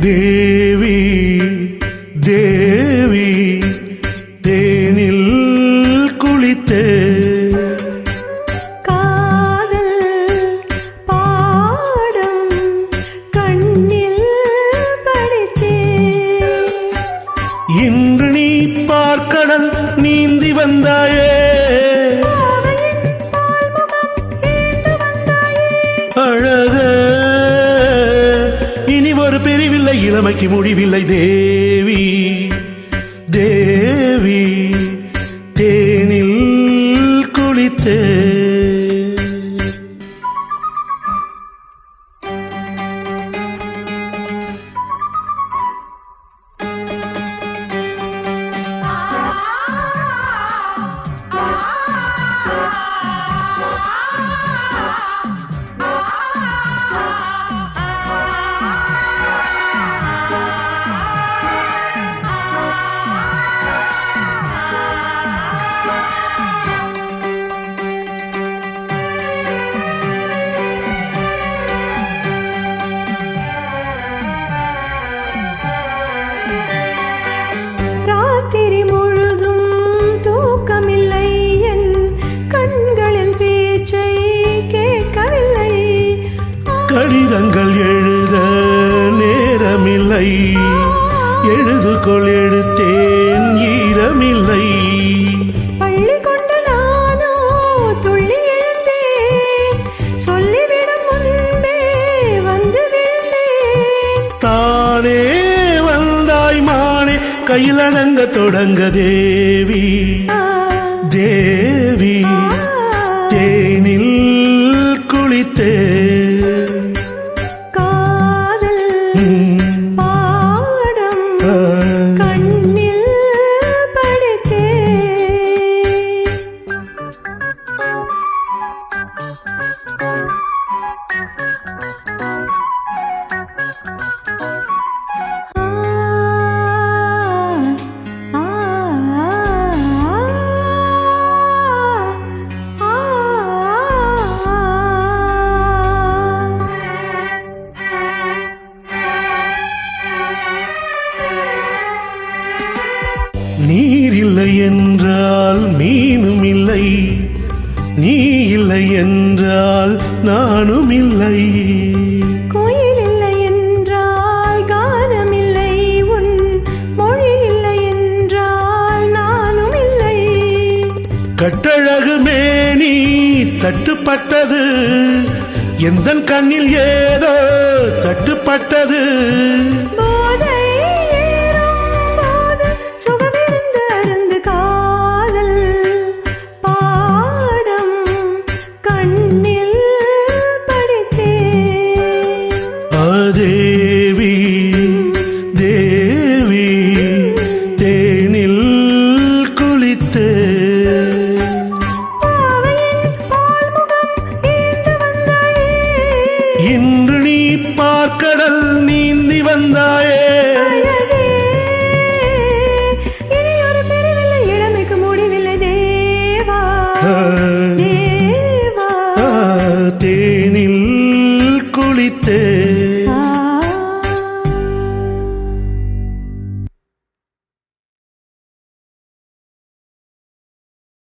தேவி தேவி தேனில் குளித்தே காதல் பாடம் கண்ணில் படித்தே இன்று நீ பார்க்கடல் நீந்தி வந்தாயே அழக இனி ஒரு பிரிவில்லை இளமைக்கு முடிவில்லை தேவி தேவி தேனில் குளித்தே ராத்திரி முழுதும் தூக்கமில்லை என் கண்களில் பேச்சை கேட்கவில்லை கடிதங்கள் எழுத நேரமில்லை எழுதுகோள் எடுத்தேன் ஈரமில்லை பள்ளி கொண்டு நானோ துள்ளி எழுந்தேன் சொல்லிவிடும் முன்பே வந்து விழுந்தேன் தானே வந்தாய் மானே கையிலடங்க தொடங்க தேவி தேவி தேனில் குளித்தே காதல் பாடம் கண்ணில் படித்தே நீர் இல்லை என்றால் மீனும் இல்லை நீ இல்லை என்றால் நானும் இல்லை கோயில் இல்லை என்றால் கானம் இல்லை உன் மொழி இல்லை என்றால் நானும் இல்லை கட்டழகு மேனி தட்டுப்பட்டது எந்தன் கண்ணில் ஏதோ தட்டுப்பட்டது போதை ஏறும்போது சுகமிருந்து அருந்து காதல் பாடம் கண்ணில் படித்தே தேவி தேவி தேனில் குளித்தே பாவையின் பால்முகம் ஏந்து வந்தாயே இன்று நீ பார்க்கடல் நீந்தி வந்தாய்